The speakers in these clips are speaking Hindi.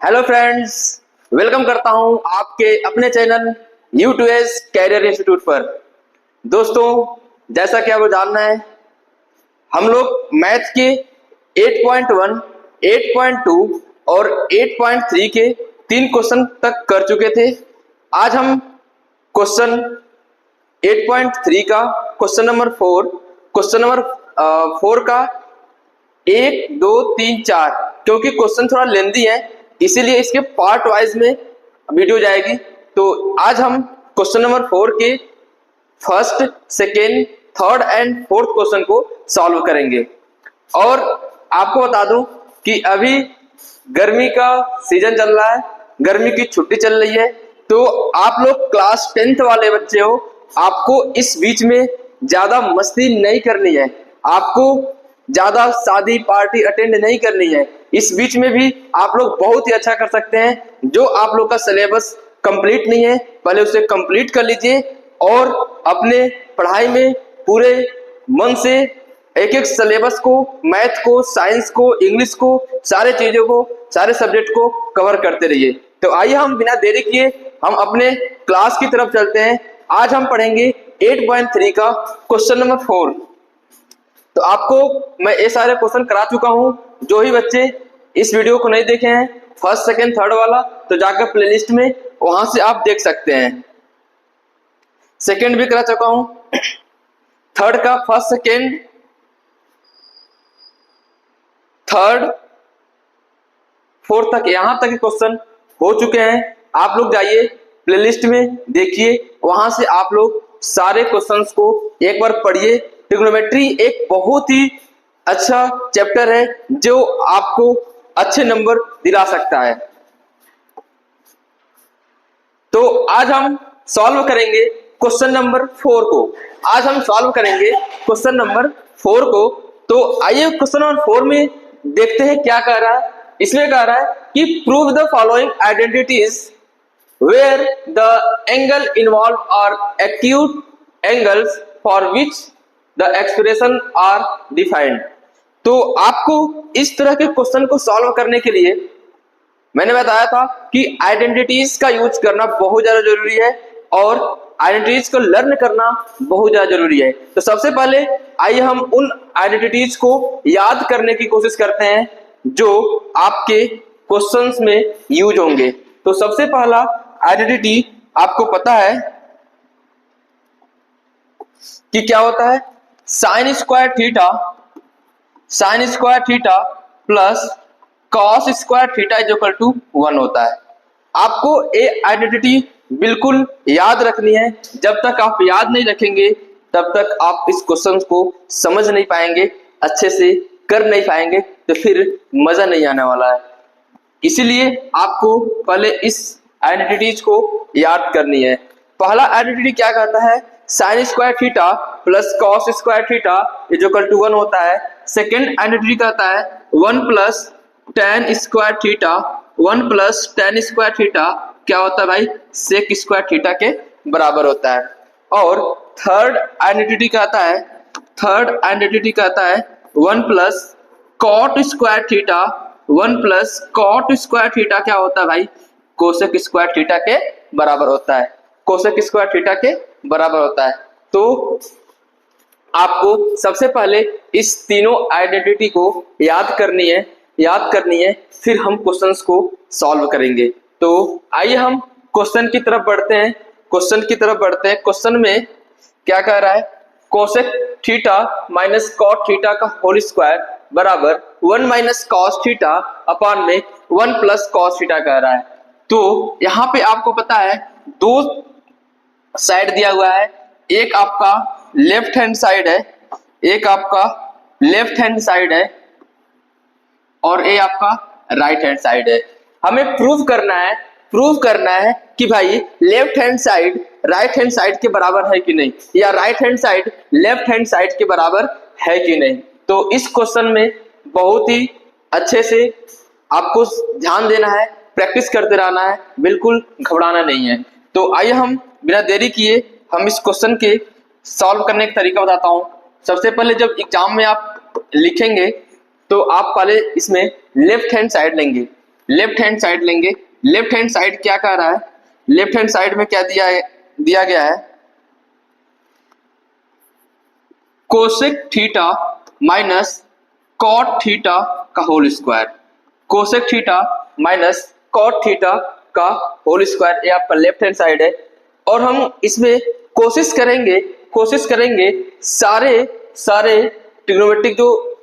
हेलो फ्रेंड्स, वेलकम करता हूं आपके अपने चैनल U2S कैरियर इंस्टीट्यूट पर। दोस्तों, जैसा कि आपको जानना है, हम लोग मैथ के 8.1, 8.2 और 8.3 के 3 क्वेश्चन तक कर चुके थे। आज हम क्वेश्चन 8.3 का क्वेश्चन नंबर 4 का 1, 2, 3, 4, क्योंकि क्वेश्चन थोड़ा लेंदी है इसीलिए इसके पार्ट वाइज में वीडियो जाएगी। तो आज हम क्वेश्चन नंबर 4 के first, second, third and fourth question को सॉल्व करेंगे। और आपको बता दूं कि अभी गर्मी का सीजन चल रहा है, गर्मी की छुट्टी चल रही है, तो आप लोग क्लास 10th वाले बच्चे हो, आपको इस बीच में ज्यादा मस्ती नहीं करनी है, आपको ज्यादा शादी पार्टी अटेंड नहीं करनी है। इस बीच में भी आप लोग बहुत ही अच्छा कर सकते हैं। जो आप लोग का सिलेबस कंप्लीट नहीं है, पहले उसे कंप्लीट कर लीजिए और अपने पढ़ाई में पूरे मन से एक एक सिलेबस को, मैथ को, साइंस को, इंग्लिश को, सारे चीजों को, सारे सब्जेक्ट को कवर करते रहिए। तो आइए हम बिना देरी किए हम अपने क्लास की तरफ चलते हैं। आज हम पढ़ेंगे 8.3 का क्वेश्चन नंबर 4। तो आपको मैं ये सारे क्वेश्चन करा चुका हूं। जो ही बच्चे इस वीडियो को नहीं देखे हैं, फर्स्ट, सेकेंड, थर्ड वाला, तो जाकर प्लेलिस्ट में वहां से आप देख सकते हैं। सेकेंड भी करा चुका हूं, थर्ड का फर्स्ट, सेकेंड, थर्ड, फोर्थ तक, यहां तक के क्वेश्चन हो चुके हैं। आप लोग जाइए प्लेलिस्ट में देखिए, वहां से आप लोग सारे क्वेश्चंस को एक बार पढ़िए। ट्रिग्नोमेट्री एक बहुत ही अच्छा चैप्टर है जो आपको अच्छे नंबर दिला सकता है। तो आज हम सॉल्व करेंगे क्वेश्चन नंबर 4 को। आज हम सॉल्व करेंगे क्वेश्चन नंबर 4 को। तो आइए क्वेश्चन नंबर 4 में देखते हैं क्या कह रहा है। इसमें कह रहा है कि prove the following identities where the angle involved are acute angles for which the expression are defined. तो आपको इस तरह के क्वेश्चन को सॉल्व करने के लिए मैंने बताया था कि आइडेंटिटीज का यूज करना बहुत ज्यादा जरूरी है और आइडेंटिटीज को लर्न करना बहुत ज्यादा जरूरी है। तो सबसे पहले आइए हम उन आइडेंटिटीज को याद करने की कोशिश करते हैं जो आपके क्वेश्चंस में यूज होंगे। तो सबसे पहला आइडेंटिटी आपको पता है कि क्या होता है, sine square theta plus cos square theta is equal to 1 होता है। आपको ये आइडेंटिटी बिल्कुल याद रखनी है। जब तक आप याद नहीं रखेंगे तब तक आप इस क्वेश्चन को समझ नहीं पाएंगे, अच्छे से कर नहीं पाएंगे, तो फिर मजा नहीं आने वाला है। इसीलिए आपको पहले इस आइडेंटिटीज को याद करनी है। पहला आइडेंटिटी क्या कहता है, sine square theta plus cos square theta is equal to 1 होता है। सेकेंड आइडेंटिटी कहता है 1 plus tan square theta, 1 plus tan square theta क्या होता है भाई, सेक स्क्वायर थीटा के बराबर होता है। और थर्ड आइडेंटिटी कहता है 1 plus cot square theta, 1 plus cot square theta क्या होता है भाई, कोसेक स्क्वायर थीटा के बराबर होता है, कोसेक स्क्वायर थीटा के बराबर होता है। तो आपको सबसे पहले इस तीनों आइडेंटिटी को याद करनी है, फिर हम क्वेश्चंस को सॉल्व करेंगे। तो आइए हम क्वेश्चन की तरफ बढ़ते हैं। क्वेश्चन में क्या कह रहा है, cosec theta minus cot theta का होल स्क्वायर बराबर 1 माइनस कॉस थीटा अपॉन में 1 प्लस कॉस थीटा कह रहा है। तो यहाँ पे आपको पता है दो साइड दिया हुआ है, एक आपका लेफ्ट हैंड साइड है, और ये आपका राइट हैंड साइड है। हमें प्रूव करना है कि भाई left hand side right hand side के बराबर है कि नहीं, या right hand side left hand side के बराबर है कि नहीं। तो इस क्वेश्चन में बहुत ही अच्छे से आपको ध्यान देना है, प्रैक्टिस करते रहना है, बिल्कुल घबराना नहीं है। तो आइए हम बिना देरी किए हम इस क्वेश्चन के सॉल्व करने का तरीका बताता हूं। सबसे पहले जब एग्जाम में आप लिखेंगे तो आप पहले इसमें लेफ्ट हैंड साइड लेंगे। लेफ्ट हैंड साइड लेंगे। लेफ्ट हैंड साइड क्या कह रहा है, लेफ्ट हैंड साइड में क्या दिया गया है, cosec theta minus cot theta का whole square, cosec theta minus cot theta का होल स्क्वायर, ये आपका लेफ्ट हैंड साइड है। और हम इसमें कोशिश करेंगे सारे ट्रिग्नोमेट्रिक जो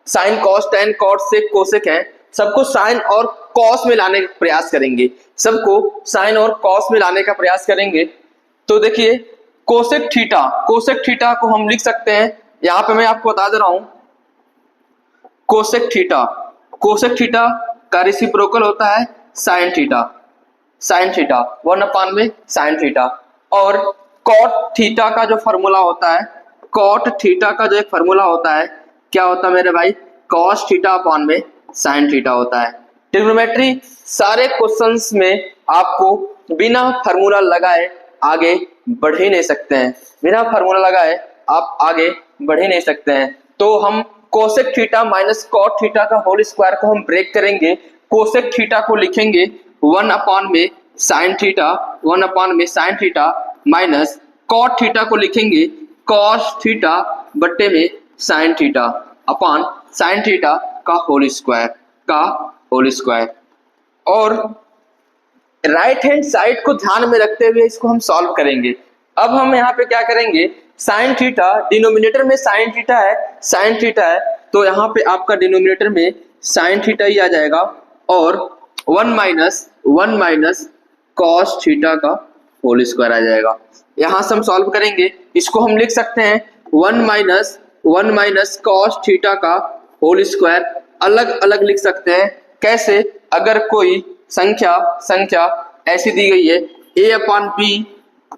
sine cos tan cot sec cosec है सबको साइन और कॉस में लाने का प्रयास करेंगे, सबको साइन और कॉस में लाने का प्रयास करेंगे। तो देखिए कोसेक थीटा को हम लिख सकते हैं, यहां पे मैं आपको बता दे रहा हूं, कोसेक थीटा का रेसिप्रोकल होता है साइन थीटा 1 में साइन थीटा। और कॉट थीटा का जो फॉर्मूला होता है, कॉट थीटा का जो एक फॉर्मूला होता है क्या होता है मेरे भाई, कॉस थीटा अपॉन में साइन थीटा होता है। ट्रिग्नोमेट्री सारे क्वेश्चंस में आपको बिना फार्मूला लगाए आगे बढ़ ही नहीं सकते हैं, बिना फार्मूला लगाए आप आगे बढ़ ही नहीं सकते हैं। तो हम cosec theta minus cot theta का होल स्क्वायर को हम ब्रेक करेंगे, कोसेक थीटा को लिखेंगे 1 में sine theta minus cot theta को लिखेंगे कॉस थीटा बट्टे में sine theta upon sine theta का होल स्क्वायर। और राइट हैंड साइड को ध्यान में रखते हुए इसको हम सॉल्व करेंगे। अब हम यहाँ पे क्या करेंगे, साइन थीटा डिनोमिनेटर में साइन थीटा है तो यहाँ पे आपका डिनोमिनेटर में साइन थीटा ही आ जाएगा और 1 माइनस कॉस थीटा का होल स्क्वायर आ जाएगा। यहाँ से हम सॉल्व करेंगे, इसको हम लिख सकते हैं 1 माइनस कॉस थीटा का होल स्क्वायर अलग अलग लिख सकते हैं। कैसे, अगर कोई संख्या ऐसी दी गई है a अपॉन b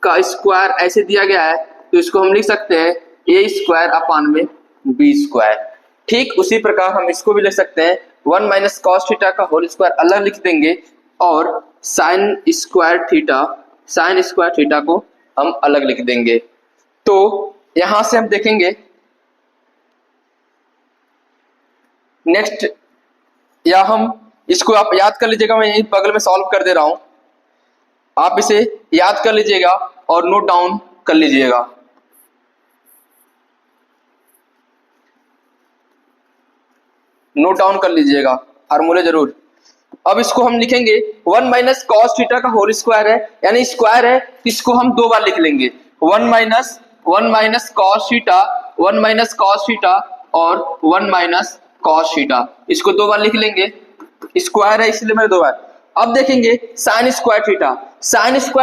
का स्क्वायर ऐसे दिया गया है तो इसको हम लिख सकते हैं a स्क्वायर अपॉन में b स्क्वायर। ठीक उसी प्रकार हम इसको भी लिख सकते हैं 1 माइनस कॉस थीटा का होल स्क्वायर अलग लिख देंगे और साइन स्क्वायर थीटा को हम अलग लिख देंगे। तो यहां से हम देखेंगे नेक्स्ट, या हम इसको आप याद कर लीजिएगा, मैं यहीं बगल में सॉल्व कर दे रहा हूं, आप इसे याद कर लीजिएगा और नोट डाउन कर लीजिएगा। फार्मूले जरूर। अब इसको हम लिखेंगे 1 माइनस कॉस थीटा का होल स्क्वायर है, यानी स्क्वायर है, इसको हम 2 बार लिख लेंगे 1 माइनस कॉस थीटा और 1 माइनस कॉस थीटा, इसको 2 बार लिख लेंगे, स्क्वायर है इसलिए मैं 2 बार। अब देखेंगे साइन स्क्वायर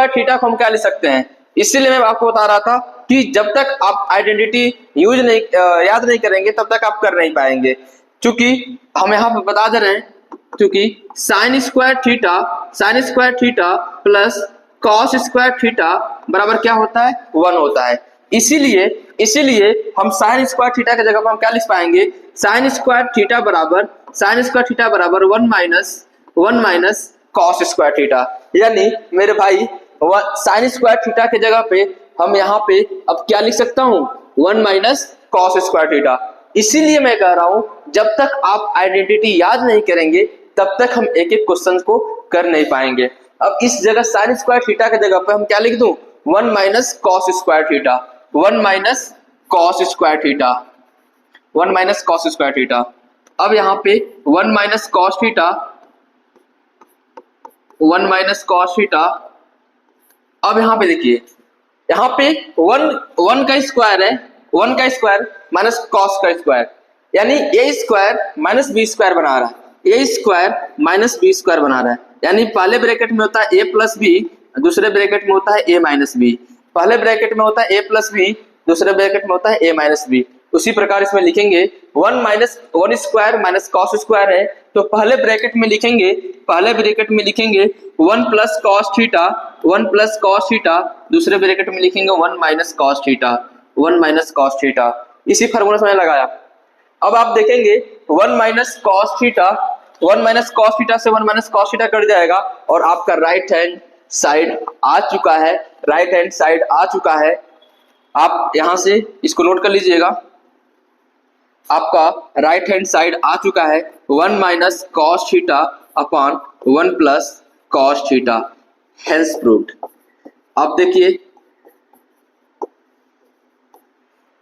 थीटा को हम क्या लिख सकते हैं, इसीलिए मैं आपको बता रहा था कि जब तक आप आइडेंटिटी याद नहीं करेंगे तब तक आप कर नहीं पाएंगे। क्योंकि हम यहाँ पे बता दे रहे हैं, क्योंकि sign square theta plus cos square theta बराबर क्या होता है, 1 होता है। इसीलिए हम साइन स्क्वायर थीटा की जगह पर हम क्या लिख पाएंगे, साइन स्क्वायर थीटा बराबर 1 माइनस कॉस स्क्वायर थीटा। यानी मेरे भाई साइन स्क्वायर थीटा की जगह पे हम यहाँ पे अब क्या लिख सकता हूँ, 1 माइनस कॉस स्क्वायर थीटा। इसीलिए मैं कह रहा हूं जब तक आप आइडेंटिटी याद नहीं करेंगे तब तक हम एक एक क्वेश्चन को कर नहीं पाएंगे। अब इस जगह साइन स्क्वायर थीटा की जगह पे हम क्या लिख दूं, 1 minus cos square theta, 1 minus cos square theta. अब यहाँ पे 1 माइनस कॉस थीटा, अब यहाँ पे देखिए, यहाँ पे 1 का स्क्वायर है, 1 का स्क्वायर माइनस कॉस का स्क्वायर, यानी ए स्क्वायर माइनस बी स्क्वायर बना रहा है, A square minus B square बना रहा है। यानी पहले ब्रैकेट में होता है ए प्लस बी, दूसरे ब्रैकेट में होता है ए माइनस बी। पहले ब्रैकेट में होता है ए प्लस बी, दूसरे ब्रैकेट में होता है ए माइनस बी। उसी प्रकार इसमें लिखेंगे 1 स्क्वायर माइनस कॉस स्क्वायर है, तो पहले ब्रैकेट में लिखेंगे 1 प्लस कॉस थीटा, दूसरे ब्रैकेट में लिखेंगे 1 माइनस कॉस थीटा। इसी फार्मूला से मैंने लगाया। अब आप देखेंगे 1 माइनस कॉस थीटा से 1 माइनस कॉस थीटा कट जाएगा और आपका राइट हैंड साइड आ चुका है। आप यहां से इसको नोट कर लीजिएगा, आपका राइट हैंड साइड आ चुका है 1 minus cos theta upon 1 plus cos theta, hence proved. अब देखिए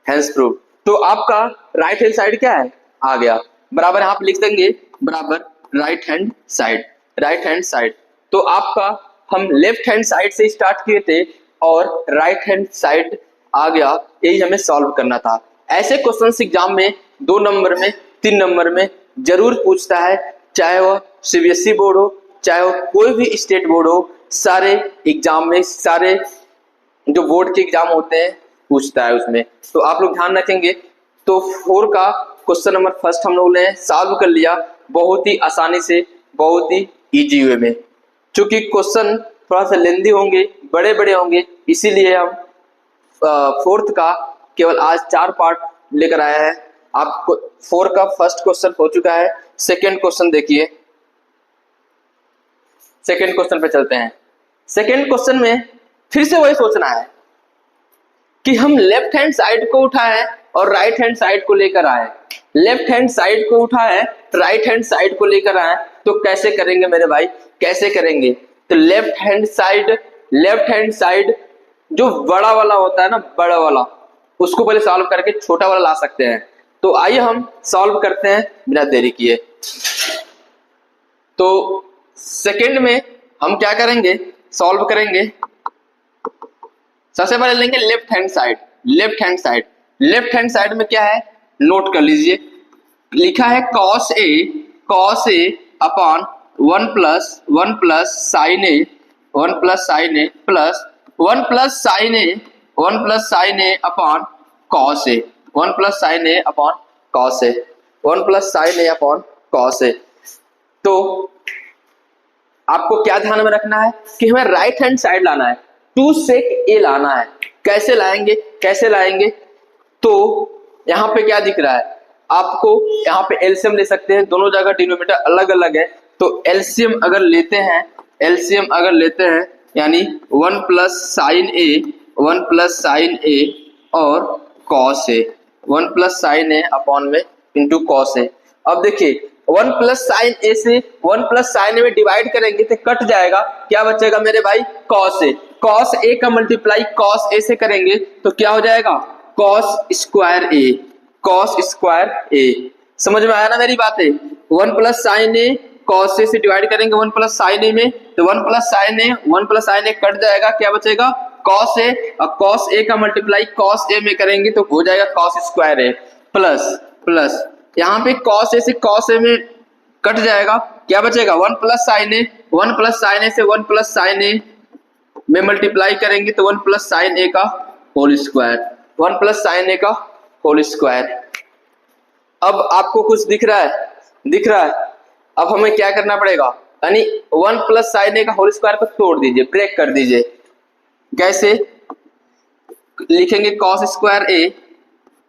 हेंस प्रूव्ड, तो आपका राइट हैंड साइड क्या है, आ गया बराबर, यहाँ पे लिख देंगे बराबर right hand side, right hand side. तो आपका हम लेफ्ट हैंड साइड से स्टार्ट किए थे और राइट हैंड साइड आ गया, यही हमें सॉल्व करना था। ऐसे क्वेश्चन एग्जाम में 2 नंबर में 3 नंबर में जरूर पूछता है, चाहे वह सीबीएसई बोर्ड हो, चाहे वो कोई भी स्टेट बोर्ड हो, सारे एग्जाम में, सारे जो बोर्ड के एग्जाम होते हैं पूछता है उसमें। तो आप लोग ध्यान रखेंगे। तो 4 का क्वेश्चन नंबर फर्स्ट हम लोग ने सॉल्व कर लिया बहुत ही आसानी से, बहुत ही इजी वे में। क्योंकि क्वेश्चन थोड़ा सा लेंदी होंगे, बड़े बड़े होंगे, इसीलिए हम 4th का केवल आज 4 पार्ट लेकर आया है। आपको 4 का फर्स्ट क्वेश्चन हो चुका है। सेकंड क्वेश्चन देखिए, सेकंड क्वेश्चन पे चलते हैं। सेकंड क्वेश्चन में फिर से वही सोचना है कि हम लेफ्ट हैंड साइड को उठाएं और राइट हैंड साइड को लेकर आए, लेफ्ट हैंड साइड को उठाएं राइट हैंड साइड को लेकर आए, तो कैसे करेंगे मेरे भाई, कैसे करेंगे? तो लेफ्ट हैंड साइड जो बड़ा वाला होता है ना, बड़ा वाला, उसको पहले सॉल्व करके छोटा वाला ला सकते हैं। तो आइए हम सॉल्व करते हैं बिना देरी किए। तो सेकंड में हम क्या करेंगे, सॉल्व करेंगे। सबसे पहले लेंगे left hand side, left hand side, left hand side में क्या है नोट कर लीजिए, लिखा है cos a upon 1 plus sign A, 1 plus sign A plus 1 plus sign A upon cos a, 1 plus sign A upon cos a, 1 plus sign A upon cos a। तो आपको क्या ध्यान में रखना है कि हमें राइट हैंड साइड लाना है, 2 sec a लाना है। कैसे लाएंगे, कैसे लाएंगे? तो यहाँ पे क्या दिख रहा है आपको, यहाँ पे एलसीएम ले सकते हैं, दोनों जगह डिनोमिनेटर अलग अलग है। तो एलसीएम अगर लेते हैं, एलसीएम अगर लेते हैं यानी 1 प्लस साइन ए, 1 प्लस साइन ए और cos A, 1 plus sign A upon में इंटू कॉस ए। अब देखिए 1 प्लस साइन ए से 1 प्लस साइन ए में डिवाइड करेंगे तो कट जाएगा, क्या बचेगा मेरे भाई, कॉस ए। कॉस ए का मल्टीप्लाई कॉस ए से करेंगे तो क्या हो जाएगा, कॉस स्क्वायर ए, कॉस स्क्वायर ए। समझ में आया ना मेरी बातें? 1 plus sign A cos A से डिवाइड करेंगे 1 प्लस साइन ए में, तो 1 प्लस साइन ए कट जाएगा, क्या बचेगा, कॉस ए। और कॉस ए का मल्टीप्लाई कॉस ए में करेंगे तो हो जाएगा cos square A plus plus यहाँ पे कॉस ए से कॉस ए में कट जाएगा, क्या बचेगा, 1 प्लस साइन ए, 1 प्लस साइन ए से 1 प्लस साइन ए में मल्टीप्लाई करेंगे तो 1 प्लस साइन ए का होल स्क्वायर, 1 प्लस साइन ए का होल स्क्वायर। अब आपको कुछ दिख रहा है, दिख रहा है? अब हमें क्या करना पड़ेगा, यानी 1 प्लस साइन ए का होल स्क्वायर को तोड़ दीजिए, ब्रेक कर दीजिए। कैसे लिखेंगे, कॉस स्क्वायर ए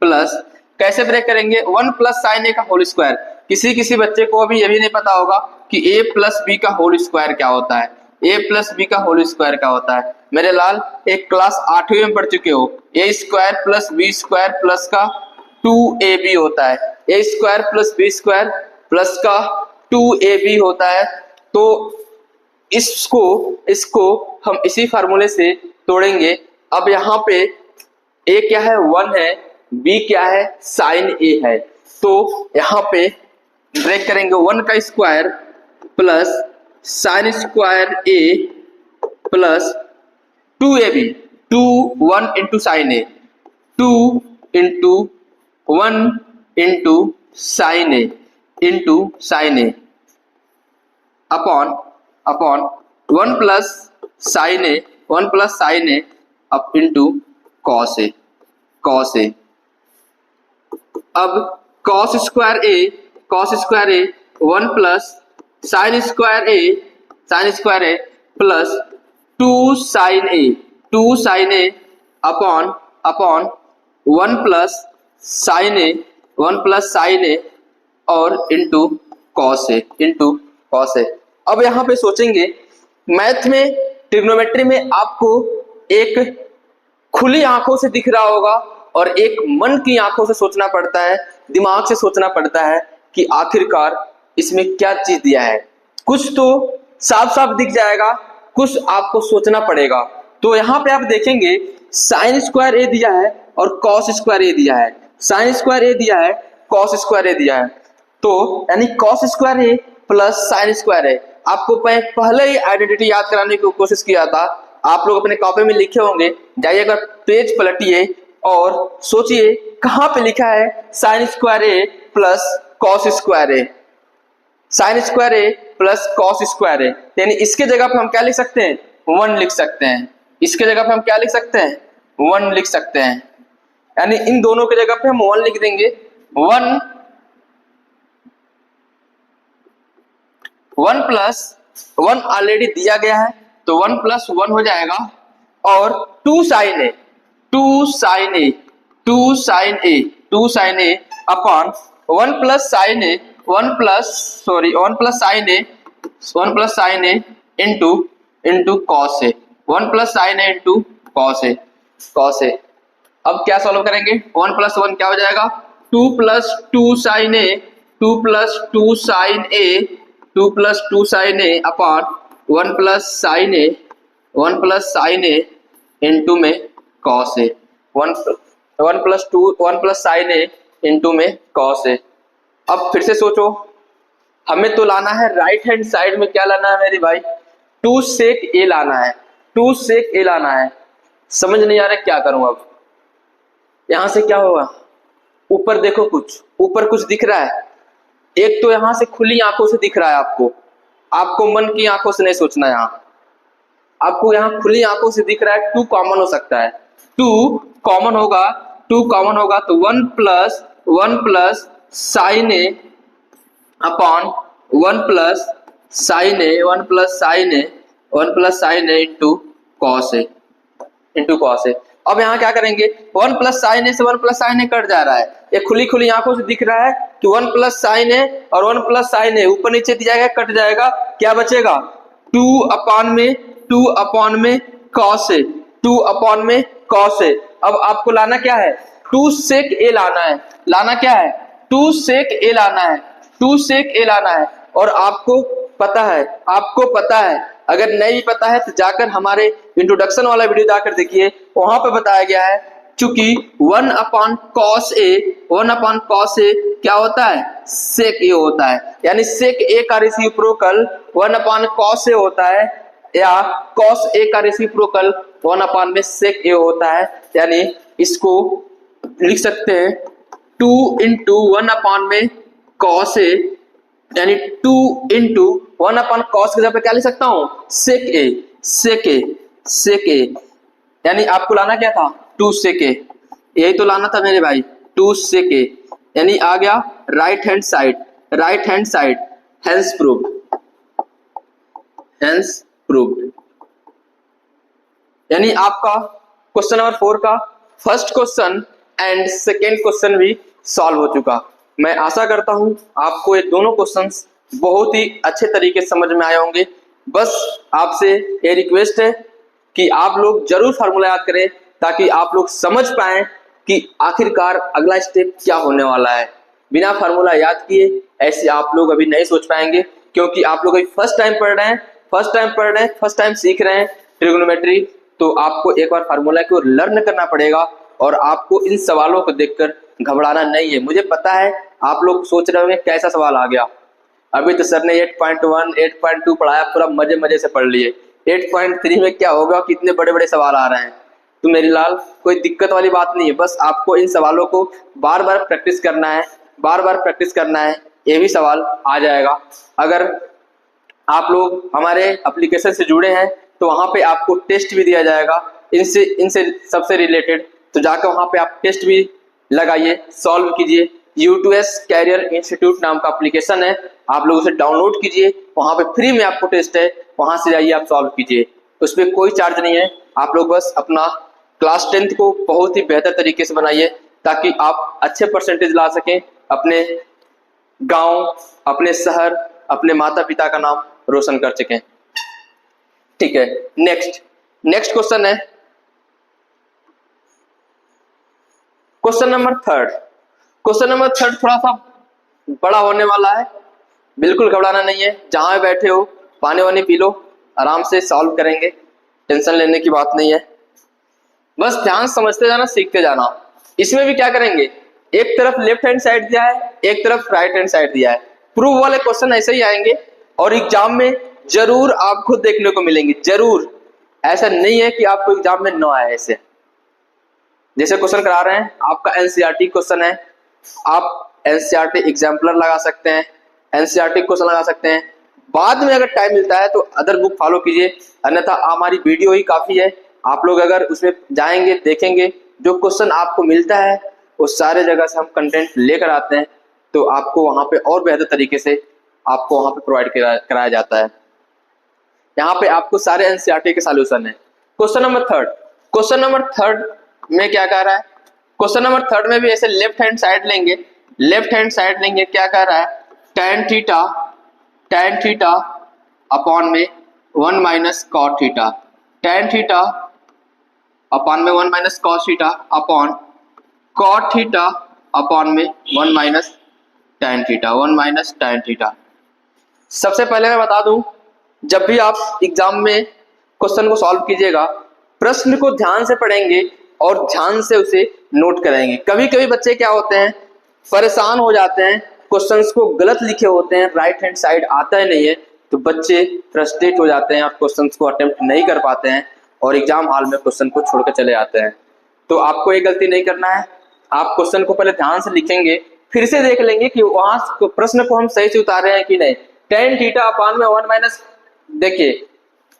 प्लस, कैसे ब्रेक करेंगे, 1 प्लस साइन ए का होल स्क्वायर। किसी बच्चे को अभी ये भी नहीं पता होगा कि a प्लस बी का होल स्क्वायर क्या होता है, a प्लस बी का होल स्क्वायर क्या होता है। मेरे लाल एक क्लास 8वीं में पढ़ चुके हो, a square plus B square plus का 2ab होता है, a square plus B square plus का 2ab होता है। तो इसको हम इसी फार्मूले से तोड़ेंगे। अब यहाँ पे a क्या है, 1 है, b क्या है, साइन ए है। तो यहाँ पे ब्रेक करेंगे, 1 का square plus sign square A plus 2ab, 1 into sine A, 2 into 1 into sine A upon 1 plus sign A up into cos A. अब cos square A 1 plus sign square A plus 2 sign A upon 1 plus sign ए और इंटू कॉस ए। अब यहाँ पे सोचेंगे, मैथ में ट्रिग्नोमेट्री में आपको एक खुली आंखों से दिख रहा होगा और एक मन की आंखों से सोचना पड़ता है, दिमाग से सोचना पड़ता है कि आखिरकार इसमें क्या चीज दिया है, कुछ तो साफ साफ दिख जाएगा, कुछ आपको सोचना पड़ेगा। तो यहाँ पे आप देखेंगे साइन स्क्वायर ए दिया है और कॉस स्क्वायर ए दिया है, साइन स्क्वायर ए दिया है, कॉस स्क्वायर ए दिया है। तो यानी cos square A plus sign square ए, आपको पहले ही आइडेंटिटी याद कराने की कोशिश किया था, आप लोग अपने कॉपी में लिखे होंगे, जाइए अगर पेज पलटिए और सोचिए कहां पे लिखा है sine square A plus cos square A, sign square A plus cos square ए। यानी इसके जगह पे हम क्या लिख सकते हैं, 1 लिख सकते हैं। इसके जगह पे हम क्या लिख सकते हैं, 1 लिख सकते हैं। यानी इन दोनों के जगह पे हम 1 लिख देंगे। 1 प्लस 1 ऑलरेडी दिया गया है तो 1 प्लस 1 हो जाएगा, और 2 sign A, 2 sign A, 2 sign A, 2 sign A upon 1 plus sign A, 1 plus sign A, 1 plus sign A into cos A, 1 plus sign A into cos A, cos A. अब क्या सॉल्व करेंगे, 1 प्लस 1 क्या हो जाएगा, 2 प्लस 2 साइन ए, 2 प्लस 2 साइन ए, 2 प्लस 2 साइन ए अपॉन 1 प्लस साइन ए, 1 प्लस साइन ए इंटू में cos A, 1 plus sign A into में कॉस ए। अब फिर से सोचो, हमें तो लाना है राइट हैंड साइड में, क्या लाना है मेरे भाई, 2 सेक ए लाना है, 2 सेक ए लाना है। समझ नहीं आ रहा क्या करूं अब, यहां से क्या होगा, ऊपर देखो, ऊपर कुछ दिख रहा है, एक तो यहां से खुली आंखों से दिख रहा है आपको मन की आंखों से नहीं सोचना, आपको यहाँ खुली आंखों से दिख रहा है। 2 कॉमन हो सकता है, 2 कॉमन होगा, 2 कॉमन होगा तो 1 plus sign A upon 1 plus sign A, 1 plus sign A, 1 plus sign A into cos A, into cos A. अब यहाँ क्या करेंगे, 1 प्लस साइन ए से 1 प्लस साइन ए कट जा रहा है, ये खुली आंखों से दिख रहा है कि 1 प्लस साइन ए और 1 प्लस साइन ए ऊपर नीचे दिया जाएगा, कट जाएगा, क्या बचेगा, 2 अपॉन में कॉस ए, 2 अपॉन में कॉस ए। अब आपको लाना क्या है, 2 सेक ए लाना है, लाना क्या है, 2 सेक ए लाना है, 2 सेक ए लाना है। और आपको पता है, अगर नहीं पता है तो जाकर हमारे इंट्रोडक्शन वाला वीडियो जाकर देखिए, वहां पे बताया गया है, चूंकि 1 अपॉन कॉस ए क्या होता है, सेक ए होता है। यानी सेक ए का रेसिप्रोकल 1 अपॉन कॉस ए होता है, या कॉस ए का रेसिप्रोकल 1 अपॉन में सेक ए होता है। यानी इसको लिख सकते हैं 2 इंटू 1 अपॉन में कॉस ए, यानी 2 इंटू 1 अपॉन कॉस के जगह पे क्या लिख सकता हूं, सेक ए। यानी आपको लाना क्या था, 2 सेक ए, यही तो लाना था मेरे भाई, 2 सेक ए। यानी आ गया right hand side, hence proved. यानी आपका क्वेश्चन नंबर 4 का first question and second question भी सॉल्व हो चुका। मैं आशा करता हूं आपको ये दोनों क्वेश्चंस बहुत ही अच्छे तरीके से समझ में आए होंगे। बस आपसे ये रिक्वेस्ट है कि आप लोग जरूर फार्मूला याद करें, ताकि आप लोग समझ पाएं कि आखिरकार अगला स्टेप क्या होने वाला है। बिना फार्मूला याद किए ऐसे आप लोग अभी नहीं सोच पाएंगे, क्योंकि आप लोग अभी फर्स्ट टाइम पढ़ रहे हैं, फर्स्ट टाइम सीख रहे हैं ट्रिग्नोमेट्री। तो आपको एक बार फार्मूला को लर्न करना पड़ेगा, और आपको इन सवालों को देखकर घबराना नहीं है। मुझे पता है आप लोग सोच रहे होंगे कैसा सवाल आ गया, अभी तो सर ने 8.1 8.2 पढ़ाया, पूरा मजे से पढ़ लिए, 8.3 में क्या होगा, कितने बड़े बड़े सवाल आ रहे हैं। तो मेरी लाल कोई दिक्कत वाली बात नहीं है, बस आपको इन सवालों को बार बार प्रैक्टिस करना है, ये भी सवाल आ जाएगा। अगर आप लोग हमारे एप्लीकेशन से जुड़े हैं तो वहां पे आपको टेस्ट भी दिया जाएगा इनसे सबसे रिलेटेड, तो जाकर वहां पे आप टेस्ट भी लगाइए, सॉल्व कीजिए। U2S कैरियर इंस्टीट्यूट नाम का एप्लीकेशन है, आप लोग उसे डाउनलोड कीजिए, वहां पे फ्री में आपको टेस्ट है, वहां से जाइए आप सॉल्व कीजिए, उस पर कोई चार्ज नहीं है। आप लोग बस अपना क्लास 10th को बहुत ही बेहतर तरीके से बनाइए, ताकि आप अच्छे परसेंटेज ला सकें, अपने गांव, अपने शहर, अपने माता पिता का नाम रोशन कर सकें। ठीक है, नेक्स्ट क्वेश्चन है क्वेश्चन नंबर 3। थोड़ा सा बड़ा होने वाला है, बिल्कुल घबराना नहीं है, जहां भी बैठे हो पानी वानी पी लो, आराम से सॉल्व करेंगे, टेंशन लेने की बात नहीं है, बस ध्यान समझते जाना, सीखते जाना। इसमें भी क्या करेंगे, एक तरफ लेफ्ट हैंड साइड दिया है, एक तरफ राइट हैंड साइड दिया है। प्रूव वाले क्वेश्चन ऐसे ही आएंगे और एग्जाम में जरूर आपको देखने को मिलेंगे, जरूर। ऐसा नहीं है कि आपको एग्जाम में न आए। ऐसे जैसे क्वेश्चन करा रहे हैं, आपका एनसीईआरटी क्वेश्चन है, आप एनसीईआरटी एग्जाम्पलर लगा सकते हैं, एनसीईआरटी क्वेश्चन लगा सकते हैं। बाद में अगर टाइम मिलता है तो अदर बुक फॉलो कीजिए, अन्यथा हमारी वीडियो ही काफी है। आप लोग अगर उसमें जाएंगे, देखेंगे, जो क्वेश्चन आपको मिलता है उस सारे जगह से हम कंटेंट लेकर आते हैं, तो आपको वहां पे और बेहतर तरीके से आपको वहां पे प्रोवाइड कराया जाता है। यहाँ पे आपको सारे एनसीईआरटी के सॉल्यूशन है। Question number third, question number third में क्या कह रहा है, क्वेश्चन नंबर थर्ड में भी ऐसे लेफ्ट हैंड साइड लेंगे, लेफ्ट हैंड साइड लेंगे, क्या कह रहा है, tan थीटा अपॉन में 1 minus cot theta, tan theta upon में 1 minus cos theta upon cot theta upon में 1 minus tan theta, 1 minus tan theta. सबसे पहले मैं बता दूं, जब भी आप एग्जाम में क्वेश्चन को सॉल्व कीजिएगा, प्रश्न को ध्यान से पढ़ेंगे और ध्यान से उसे नोट करेंगे। कभी कभी बच्चे क्या होते हैं, परेशान हो जाते हैं, क्वेश्चंस को गलत लिखे होते हैं, राइट हैंड साइड आता ही नहीं है, तो बच्चे फ्रस्ट्रेट हो जाते हैं और क्वेश्चंस को अटेम्प्ट नहीं कर पाते हैं और एग्जाम हॉल में क्वेश्चन को छोड़कर चले जाते हैं। तो आपको ये गलती नहीं करना है, आप क्वेश्चन को पहले ध्यान से लिखेंगे, फिर से देख लेंगे कि वहां प्रश्न को हम सही से उतारे हैं कि नहीं। tan थीटा अपॉन में 1 माइनस, देखिए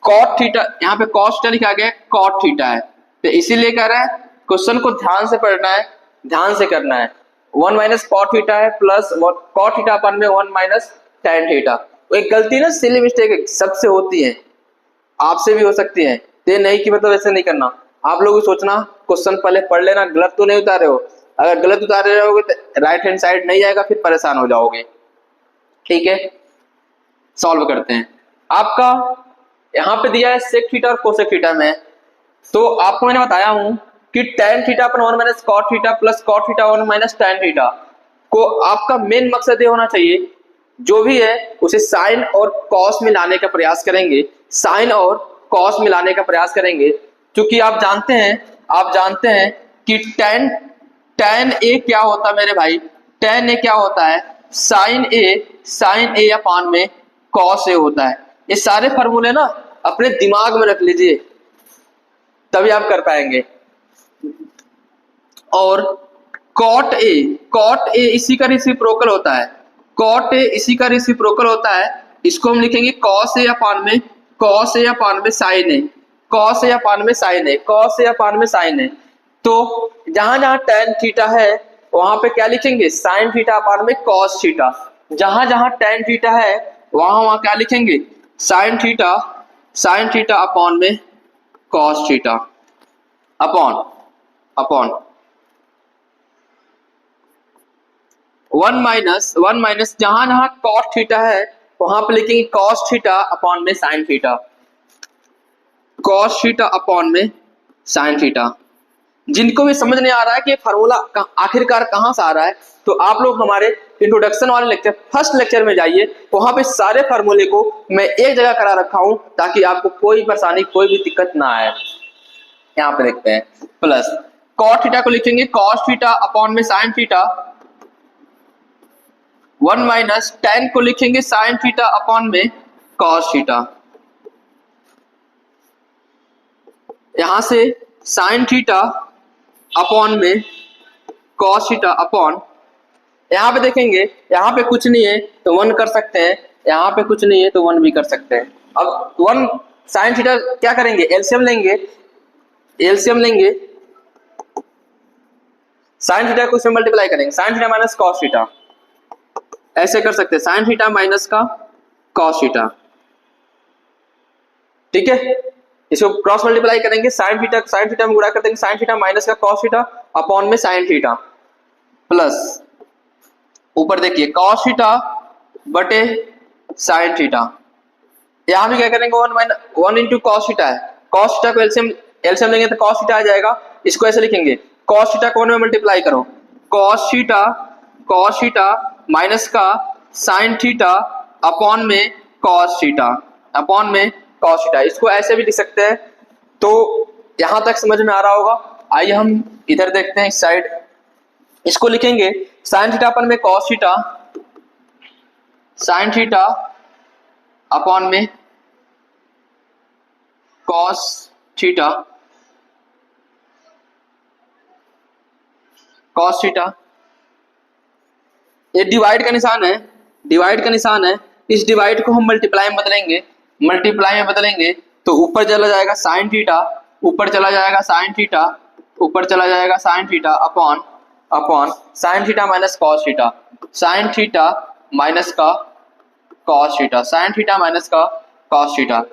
कॉट थीटा, यहाँ पे कॉस थीटा लिखा गया है, कॉट थीटा है, तो इसीलिए कह रहा है क्वेश्चन को ध्यान से पढ़ना है, ध्यान से करना है। 1 माइनस कॉट थीटा है प्लस कॉट थीटा अपन में 1 माइनस tan थीटा। एक गलती ना, सिली मिस्टेक सबसे होती है, आपसे भी हो सकती है, तो नहीं कि मतलब ऐसे नहीं करना। आप लोग सोचना, क्वेश्चन पहले पढ़ लेना, गलत तो नहीं उतारे हो, अगर गलत उतारे रहोगे तो राइट हैंड साइड नहीं आएगा, फिर परेशान हो जाओगे। ठीक है, सॉल्व करते हैं। आपका यहाँ पे दिया है सेक थीटा और कोसेक थीटा में, तो आपको मैंने बताया हूं कि tan theta upon 1 minus cot theta plus cot theta 1 minus tan theta को, आपका मेन मकसद ये होना चाहिए, जो भी है उसे साइन और कॉस में लाने का प्रयास करेंगे, साइन और कॉस में लाने का प्रयास करेंगे, क्योंकि आप जानते हैं कि tan ए क्या होता है मेरे भाई, tan ए क्या होता है, साइन ए अपान में कॉस ए होता है। ये सारे फॉर्मूले ना अपने दिमाग में रख लीजिए, तभी आप कर पाएंगे। और कॉट ए इसी का रेसिप्रोकल होता है, कॉट ए इसी का रेसिप्रोकल होता है, इसको हम लिखेंगे कॉस ए अपान में साइन ए, कॉस ए अपान में साइन ए, कॉस ए अपान में साइन ए। तो जहां जहां tan थीटा है वहां पे क्या लिखेंगे, साइन थीटा अपान में कॉस थीटा, जहां जहां tan थीटा है वहां क्या लिखेंगे, साइन थीटा अपॉन में कॉस थीटा अपॉन 1 माइनस जहां जहां कॉट थीटा है वहां पे लिखेंगे कॉस थीटा अपॉन में sine theta, cos theta upon में साइन थीटा। जिनको भी समझ नहीं आ रहा है कि फार्मूला आखिरकार कहां से आ रहा है, तो आप लोग हमारे इंट्रोडक्शन वाले लेक्चर, फर्स्ट लेक्चर में जाइए, वहां पे सारे फार्मूले को मैं एक जगह करा रखा हूं, ताकि आपको कोई परेशानी, कोई भी दिक्कत ना आए। यहाँ पे देखते हैं, प्लस कॉट थीटा को लिखेंगे कॉस थीटा अपॉन में साइन थीटा, 1 माइनस tan को लिखेंगे साइन थीटा अपॉन में कॉस थीटा। यहां से साइन थीटा अपॉन में कॉस थीटा अपॉन, यहाँ पे देखेंगे यहाँ पे कुछ नहीं है तो 1 कर सकते हैं, यहाँ पे कुछ नहीं है तो 1 भी कर सकते हैं। अब 1 साइन थीटा क्या करेंगे, एलसीएम लेंगे, साइन थीटा को इसमें मल्टीप्लाई करेंगे, sign theta minus cos theta, ऐसे कर सकते हैं, साइन थीटा माइनस का कॉस थीटा। ठीक है, इसको क्रॉस मल्टीप्लाई करेंगे, साइन थीटा में गुणा कर देंगे, साइन थीटा माइनस का कॉस थीटा अपॉन में साइन थीटा, प्लस ऊपर देखिए कॉस थीटा बटे साइन थीटा। यहां भी क्या करेंगे, 1 इंटू कॉस थीटा है, कॉस थीटा को एलसीएम लेंगे तो कॉस थीटा आ जाएगा, इसको ऐसे लिखेंगे कॉस थीटा को 1 में मल्टीप्लाई करो, कॉस थीटा माइनस का साइन थीटा अपॉन में कॉस थीटा, अपॉन में कॉस थीटा। इसको ऐसे भी लिख सकते हैं। तो यहां तक समझ में आ रहा होगा। आइए हम इधर देखते हैं इस साइड। इसको लिखेंगे साइन थीटा अपन में cos theta, sine theta upon में कॉस थीटा, कॉस थीटा। ये डिवाइड का निशान है, डिवाइड का निशान है। इस डिवाइड को हम मल्टीप्लाई में बदलेंगे, मल्टीप्लाई में बदलेंगे तो ऊपर चला जाएगा साइन थीटा, ऊपर चला जाएगा साइन थीटा, ऊपर चला जाएगा sine theta upon upon sine theta minus cos theta, sine theta minus का cos theta, sine theta minus का कॉस थीटा।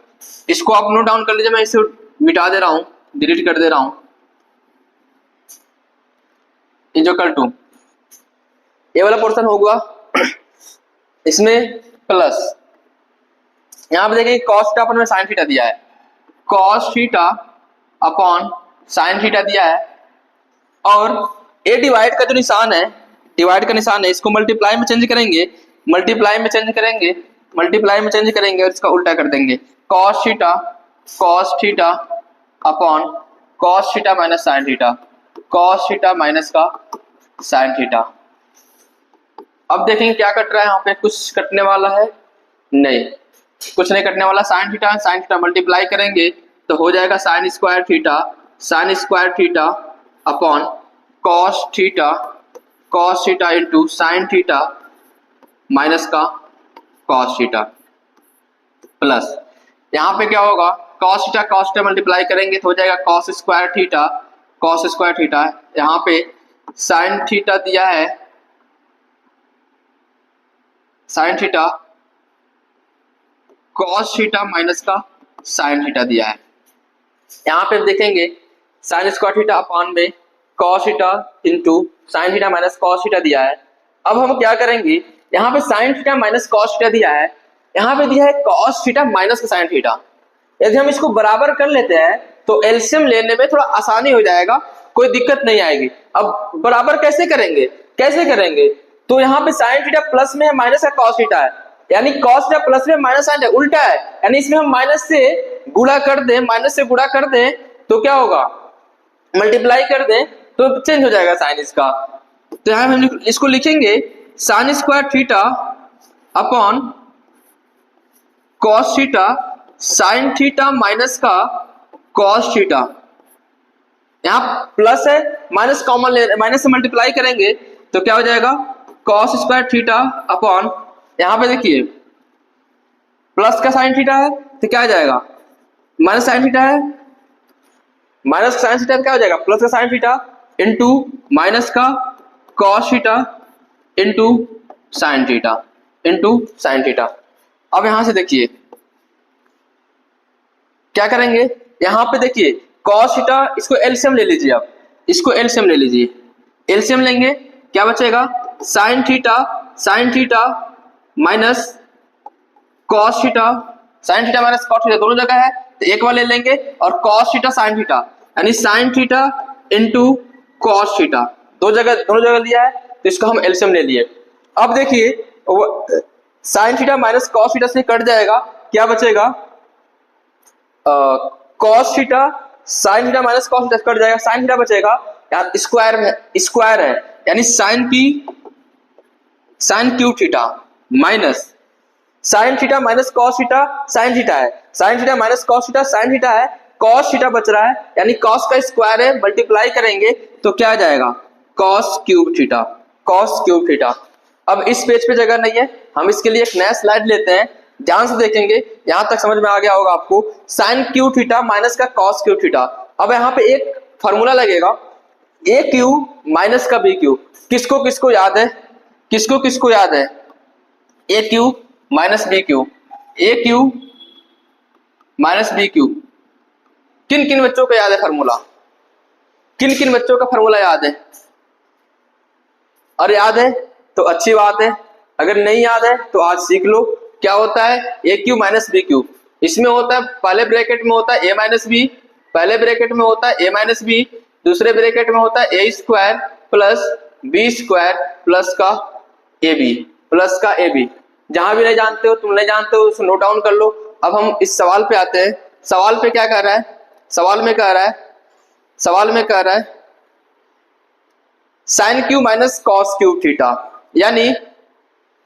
इसको आप नोट डाउन कर लीजिए, मैं इसे मिटा दे रहा हूं, डिलीट कर दे रहा हूं। इक्वल टू ये वाला पोर्शन होगा, इसमें प्लस, यहां पे देखिए कॉस थीटा अपन में साइन थीटा दिया है, cos theta upon sine theta दिया है। और ए डिवाइड का जो निशान है, डिवाइड का निशान है, इसको मल्टीप्लाई में चेंज करेंगे, मल्टीप्लाई में चेंज करेंगे, मल्टीप्लाई में चेंज करेंगे और इसका उल्टा कर देंगे। Cos theta upon cos theta minus sine theta, cos theta minus का साइन थीटा। अब देखेंगे क्या कट रहा है यहाँ पे, कुछ कटने वाला है नहीं, कुछ नहीं कटने वाला। साइन थीटा मल्टीप्लाई करेंगे तो हो जाएगा sign square theta upon cos theta into sine theta minus का कॉस थीटा प्लस, यहाँ पे क्या होगा कॉस थीटा मल्टीप्लाई करेंगे तो हो जाएगा कॉस स्क्वायर थीटा। यहाँ पे साइन थीटा दिया है, sine theta cos theta minus का साइन थीटा दिया है। यहाँ पे देखेंगे साइन स्क्वायर थीटा अपॉन में cos theta into sine theta minus cos theta दिया है। अब हम क्या करेंगे, यहाँ पे sine theta minus cos theta दिया है, यहाँ पे दिया है कॉस थीटा माइनस का साइन थीटा। यदि हम इसको बराबर कर लेते हैं तो एलसीएम लेने में थोड़ा आसानी हो जाएगा, कोई दिक्कत नहीं आएगी। अब बराबर कैसे करेंगे, तो यहाँ पे साइन थीटा प्लस में है, माइनस का कॉस थीटा है, यानी कॉस थीटा प्लस में माइनस साइन है, उल्टा है, यानी इसमें हम माइनस से गुणा कर दें तो क्या होगा, मल्टीप्लाई कर दें तो चेंज हो जाएगा साइन इसका। तो यहाँ हम इसको लिखेंगे sign square theta upon cos theta sine theta minus का कॉस थीटा। यहाँ प्लस है, माइनस कॉमन ले, माइनस से मल्टीप्लाई करेंगे तो क्या हो जाएगा कॉस स्क्वायर थीटा अपॉन, यहाँ पे देखिए प्लस का साइन थीटा है तो क्या हो जाएगा माइनस साइन थीटा है, माइनस साइन थीटा क्या हो जाएगा प्लस का साइन थीटा इंटू माइनस का cos theta into sine theta. अब यहां से देखिए क्या करेंगे, यहां पे देखिए कॉस थीटा, इसको एलसीएम ले लीजिए, आप इसको एलसीएम ले लीजिए, एलसीएम लेंगे क्या बचेगा sign theta minus cos theta, sine theta minus cos theta दोनों जगह है तो एक बार ले लेंगे, और कॉस थीटा साइन थीटा यानी sign theta into cos theta दोनों जगह लिया है तो इसको हम एलसीएम ले लिए। अब देखिए sine theta minus cos theta से कट जाएगा, क्या बचेगा cos theta sine theta minus cos theta cut जाएगा, साइन थीटा बचेगा, यार स्क्वायर है यानी sine cube theta minus sine theta minus cos theta sine theta है, sine theta minus cos theta sine theta है, कॉस थीटा बच रहा है यानी कॉस का स्क्वायर है, मल्टीप्लाई करेंगे तो क्या आ जाएगा कॉस क्यूब थीटा। अब इस पेज पे जगह नहीं है, हम इसके लिए एक नया स्लाइड लेते हैं, ध्यान से देखेंगे, यहां तक समझ में आ गया होगा आपको। साइन क्यूब थीटा माइनस का कॉस क्यूब थीटा, अब यहाँ पे एक फॉर्मूला लगेगा ए क्यूब माइनस का बी क्यूब, किसको याद है, किसको याद है A cube minus B cube, A cube minus B cube, किन बच्चों को याद है फॉर्मूला, किन बच्चों का फॉर्मूला याद है, और याद है तो अच्छी बात है, अगर नहीं याद है तो आज सीख लो। क्या होता है A cube minus B cube, इसमें होता है पहले ब्रैकेट में होता है ए माइनस बी, पहले ब्रैकेट में होता है ए माइनस बी, दूसरे ब्रैकेट में होता है A square plus B square plus का ए बी जहां भी नहीं जानते हो, तुम नहीं जानते हो, उसको नोट डाउन कर लो। अब हम इस सवाल पे आते हैं। सवाल पे क्या कह रहा है? सवाल में कह रहा है sine cube minus cos cube theta, यानी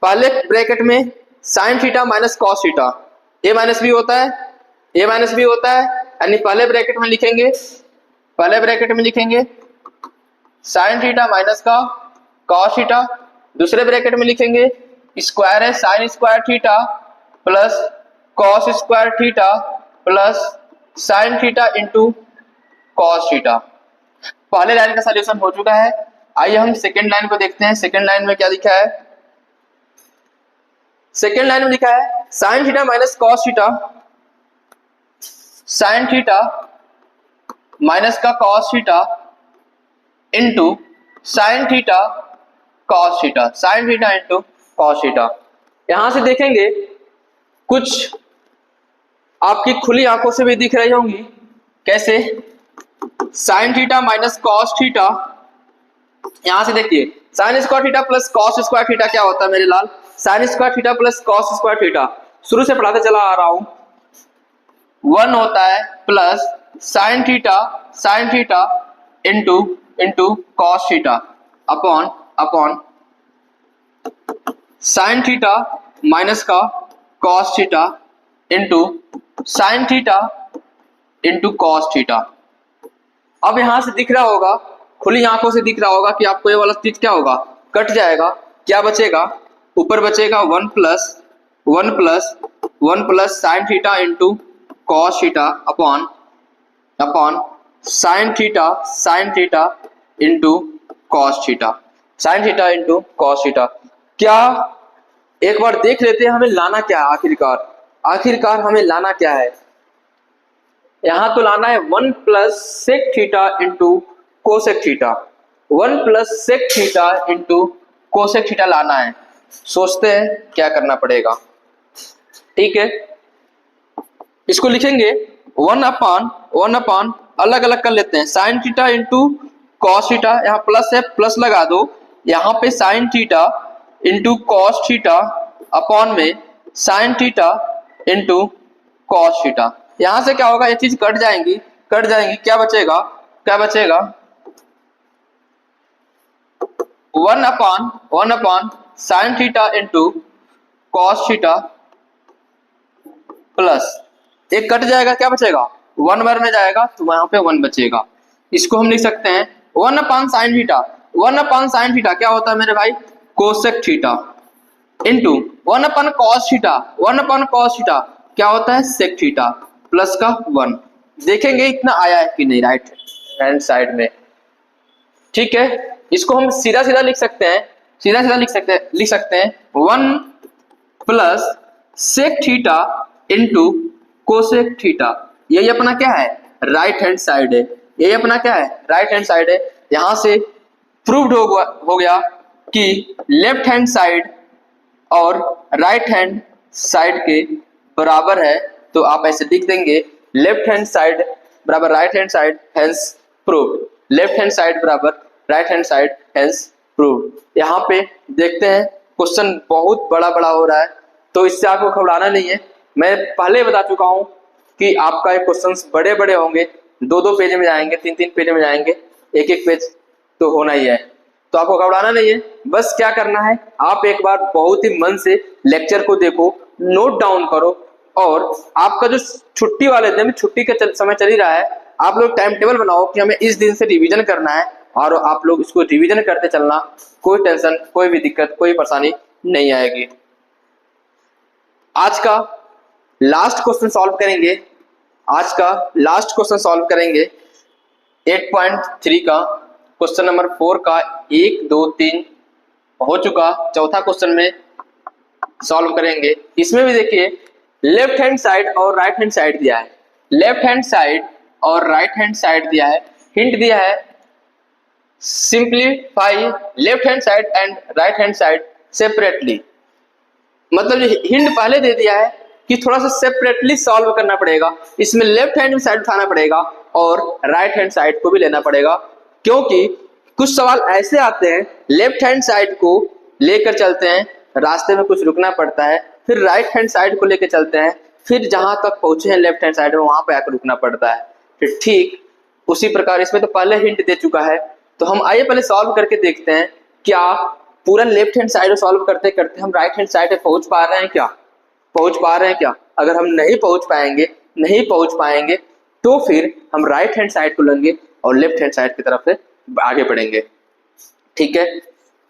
पहले ब्रैकेट में sine theta minus cos theta, A minus B होता है, यानी पहले ब्रैकेट में लिखेंगे साइन थीटा माइनस का कॉस थीटा, दूसरे ब्रैकेट में लिखेंगे स्क्वायर है sine square theta plus cos square theta plus sine theta into cos theta. पहले लाइन का सॉल्यूशन हो चुका है। आइए हम सेकेंड लाइन को देखते हैं। सेकेंड लाइन में क्या लिखा है? सेकेंड लाइन में लिखा है sine theta minus cos theta, sine theta minus का cos theta into sine theta cos theta, sine theta into cos theta. यहां से देखेंगे कुछ आपकी खुली आंखों से भी दिख रही होंगी। कैसे? Sine theta minus cos theta, यहां से देखिए sine square theta plus cos square theta क्या होता है मेरे लाल? Sine square theta plus cos square theta शुरू से पढ़ाते चला आ रहा हूं, 1 होता है plus sine theta into cos theta upon sine theta minus का cos theta into sine theta into cos theta. अब यहां से दिख रहा होगा, खुली आंखों से दिख रहा होगा कि आपको ये वाला चीज क्या होगा? कट जाएगा। क्या बचेगा? ऊपर बचेगा 1 plus sine theta into cos theta upon sine theta into cos theta, sine theta into cos theta. क्या एक बार देख लेते हैं हमें लाना क्या है? आखिरकार हमें लाना क्या है? यहां तो लाना है 1 plus sec theta into cosec theta, 1 plus sec theta into cosec theta लाना है। सोचते हैं क्या करना पड़ेगा। ठीक है, इसको लिखेंगे 1 अपान अलग अलग कर लेते हैं, sine theta into cos theta, यहाँ प्लस है प्लस लगा दो, यहाँ पे sine theta into cos theta upon में sine theta into cos theta. यहां से क्या होगा? ये चीज कट जाएंगी। क्या बचेगा? 1 अपान sign theta into cos theta plus एक कट जाएगा, क्या बचेगा? 1 बार में जाएगा तो वहां पे 1 बचेगा। इसको हम लिख सकते हैं 1 अपान साइन थीटा क्या होता है मेरे भाई? कोसेक थीटा इंटू 1 अपान कॉस थीटा क्या होता है? सेक थीटा प्लस का 1। देखेंगे इतना आया है कि नहीं राइट हैंड साइड में। ठीक है, इसको हम सीधा लिख सकते हैं 1 plus sec theta into cosec theta. यही अपना क्या है? राइट हैंड साइड है। यहां से प्रूव्ड हो गया कि लेफ्ट हैंड साइड और राइट हैंड साइड के बराबर है। तो आप ऐसे लिख देंगे लेफ्ट हैंड साइड बराबर right hand side, hence proved. Left hand side बराबर right hand side, hence proved. यहाँ पे देखते हैं क्वेश्चन बहुत बड़ा हो रहा है, तो इससे आपको घबराना नहीं है। मैं पहले बता चुका हूं कि आपका ये क्वेश्चंस बड़े होंगे, 2 पेज में जाएंगे, 3 पेज में जाएंगे, एक पेज तो होना ही है। तो आपको घबराना नहीं है। बस क्या करना है, आप एक बार बहुत ही मन से लेक्चर को देखो, नोट डाउन करो, और आपका जो छुट्टी वाले दिन, छुट्टी का समय चल ही रहा है, आप लोग टाइम टेबल बनाओ कि हमें इस दिन से रिवीजन करना है, और आप लोग इसको रिवीजन करते चलना। कोई टेंशन, कोई भी दिक्कत, कोई परेशानी नहीं आएगी। आज का लास्ट क्वेश्चन सॉल्व करेंगे 8.3 का, क्वेश्चन नंबर 4 का 1 2 3 हो चुका, चौथा क्वेश्चन में सॉल्व करेंगे। इसमें भी देखिए लेफ्ट हैंड साइड और राइट हैंड साइड दिया है, हिंट दिया है simplify left hand side and right hand side separately. मतलब हिंट पहले दे दिया है कि थोड़ा सा सेपरेटली सॉल्व करना पड़ेगा, इसमें लेफ्ट हैंड साइड उठाना पड़ेगा और राइट हैंड साइड को भी लेना पड़ेगा, क्योंकि कुछ सवाल ऐसे आते हैं लेफ्ट हैंड साइड को लेकर चलते हैं रास्ते में कुछ रुकना पड़ता है, फिर राइट हैंड साइड को लेके चलते हैं, फिर जहां तक पहुंचे हैं लेफ्ट हैंड साइड में वहां पे आकर रुकना पड़ता है। फिर ठीक उसी प्रकार इसमें तो पहले हिंट दे चुका है, तो हम आइए पहले सॉल्व करके देखते हैं क्या पूरा लेफ्ट हैंड साइड सॉल्व करते करते हम राइट हैंड साइड पे पहुंच पा रहे हैं क्या, पहुंच पा रहे हैं क्या। अगर हम नहीं पहुंच पाएंगे तो फिर हम राइट हैंड साइड को लेंगे और लेफ्ट हैंड साइड की तरफ से आगे बढ़ेंगे। ठीक है,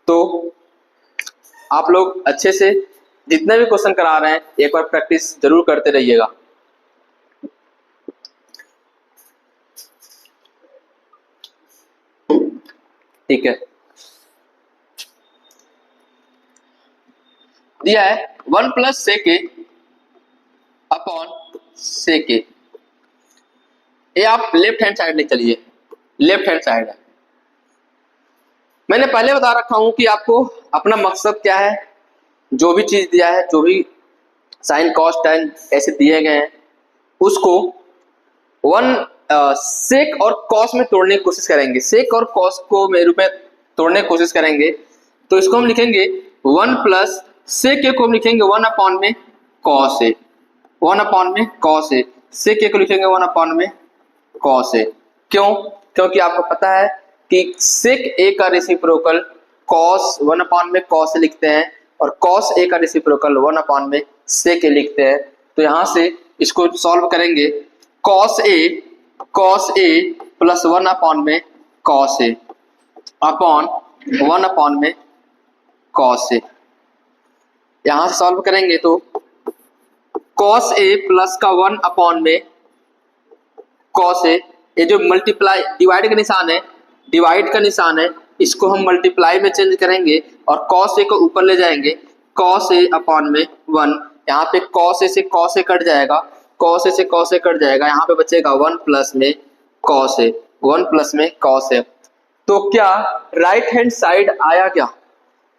तो आप लोग अच्छे से जितने भी क्वेश्चन करा रहे हैं एक बार प्रैक्टिस जरूर करते रहिएगा। ठीक है, दिया है 1 plus sec a upon sec a। ये आप लेफ्ट हैंड साइड ले चलिए, लेफ्ट हैंड साइड है। मैंने पहले बता रखा हूं कि आपको अपना मकसद क्या है, जो भी चीज दिया है, जो भी साइन कॉस tan ऐसे दिए गए हैं उसको सेक और कॉस में तोड़ने की कोशिश करेंगे, सेक और कॉस को में रूप में तोड़ने की कोशिश करेंगे। तो इसको हम लिखेंगे 1 प्लस सेक ए को हम लिखेंगे 1 अपॉन में कॉस ए, 1 अपॉन में कॉस ए, सेक ए को लिखेंगे 1 अपॉन में कॉस ए। क्यों? क्योंकि आपको पता है कि सेक ए का रेसिप्रोकल कॉस 1 अपॉन में कॉस ए लिखते हैं और कॉस ए का रेसिप्रोकल 1 अपॉन में सेक ए लिखते हैं। तो यहां से इसको सॉल्व करेंगे, कॉस ए प्लस 1 अपॉन में कॉस ए अपॉन 1 अपॉन में कॉस ए। यहां से सॉल्व करेंगे तो कॉस ए प्लस का 1 अपॉन में कॉस ए, ये जो मल्टीप्लाई डिवाइड का निशान है, डिवाइड का निशान है, इसको हम मल्टीप्लाई में चेंज करेंगे और कॉस ए को ऊपर ले जाएंगे, कॉस ए अपॉन में 1। यहाँ पे कॉस ए से कॉस ए कट जाएगा, कॉस ए से कॉस ए कट जाएगा, यहाँ पे बचेगा 1 प्लस में कॉस ए, 1 प्लस में कॉस ए। तो क्या राइट हैंड साइड आया क्या,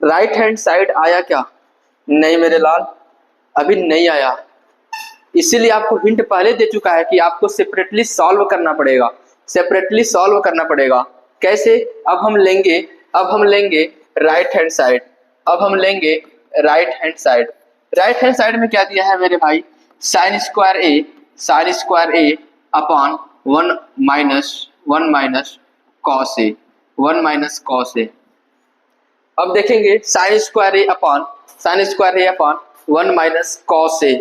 राइट हैंड साइड आया क्या? नहीं मेरे लाल, अभी नहीं आया। इसीलिए आपको हिंट पहले दे चुका है कि आपको सेपरेटली सॉल्व करना पड़ेगा, सेपरेटली सॉल्व करना पड़ेगा। कैसे? अब हम लेंगे राइट हैंड साइड, अब हम लेंगे right hand side. Right hand side में क्या दिया है मेरे भाई, sign square A upon 1 minus cos A, 1 minus cos A. अब देखेंगे sign square A upon 1 minus cos A.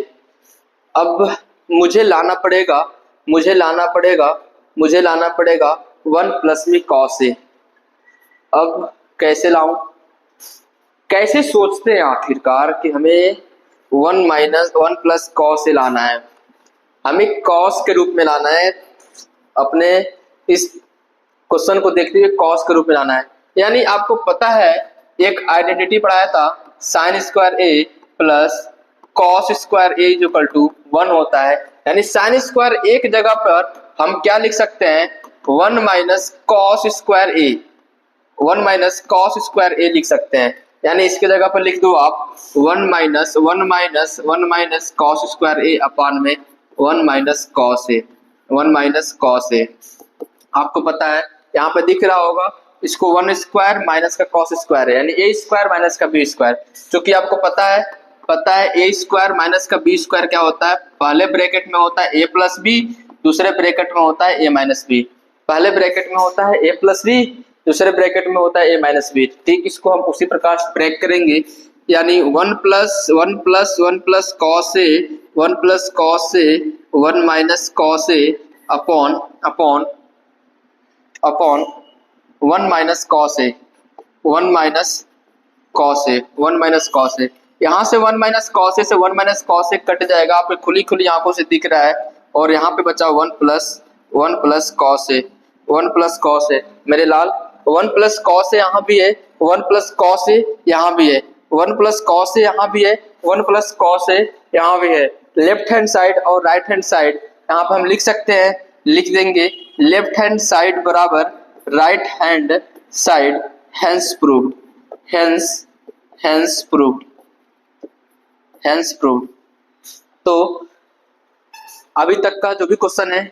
अब मुझे लाना पड़ेगा 1 प्लस में कॉस ए। अब कैसे लाऊं, कैसे सोचते हैं आखिरकार कि हमें 1 प्लस कॉस ए लाना है, हमें कॉस के रूप में लाना है, अपने इस क्वेश्चन को देखते हुए कॉस के रूप में लाना है। यानी आपको पता है एक आइडेंटिटी पढ़ाया था, sine square A plus cos square A equal to 1 होता है। यानी साइन स्क्वायर एक जगह पर हम क्या लिख सकते हैं, 1 माइनस कॉस स्क्वायर ए, 1 माइनस कॉस स्क्वायर ए लिख सकते हैं। यानी इसके जगह पर लिख दो आप 1 माइनस कॉस स्क्वायर ए अपॉन में 1 minus cos A, 1 minus cos A. आपको पता है यहाँ पे दिख रहा होगा, इसको 1 स्क्वायर माइनस का कॉस स्क्वायर है, यानी ए स्क्वायर माइनस का बी स्क्वायर। क्योंकि आपको पता है ए स्क्वायर माइनस का बी स्क्वायर क्या होता है, पहले ब्रैकेट में होता है ए प्लस बी, दूसरे ब्रैकेट में होता है ए माइनस बी। पहले ब्रैकेट में होता है ए प्लस बी, दूसरे ब्रैकेट में होता है ए माइनस बी। ठीक, इसको हम उसी प्रकार से ब्रेक करेंगे, यानी 1 plus cos A, 1 plus cos A, 1 minus cos A upon 1 minus cos A, 1 minus cos A, 1 minus cos A. यहाँ से 1 माइनस कॉस ए से 1 माइनस कॉस ए कट जाएगा, आपको खुली आंखों से दिख रहा है। और यहाँ पे बचा 1 plus cos A, 1 plus cos A. मेरे लाल 1 प्लस कॉस ए यहाँ भी है, 1 प्लस कॉस ए यहाँ भी है, 1 प्लस कॉस ए यहाँ भी है, 1 प्लस कॉस ए यहाँ भी है। लेफ्ट हैंड साइड और राइट हैंड साइड यहाँ पे हम लिख सकते हैं, लिख देंगे लेफ्ट हैंड साइड बराबर right hand side, hence proved, hence proved. तो अभी तक का जो भी क्वेश्चन है,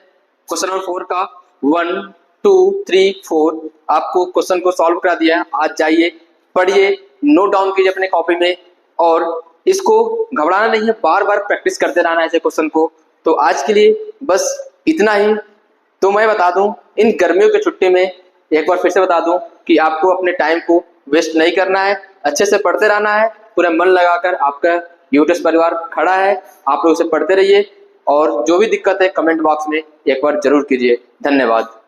क्वेश्चन नंबर 4 का 1, 2, 3, 4 आपको क्वेश्चन को सॉल्व करा दिया है। आज जाइए पढ़िए, नोट डाउन कीजिए अपने कॉपी में और इसको घबराना नहीं है, बार बार प्रैक्टिस करते रहना है ऐसे क्वेश्चन को। तो आज के लिए बस इतना ही। तो मैं बता दूं, इन गर्मियों की छुट्टी में एक बार फिर से बता दूं कि आपको अपने टाइम को वेस्ट नहीं करना है, अच्छे से पढ़ते रहना है, पूरा मन लगाकर। आपका यूट्यूब परिवार खड़ा है, आप लोग उसे पढ़ते रहिए और जो भी दिक्कत है कमेंट बॉक्स में एक बार जरूर कीजिए। धन्यवाद।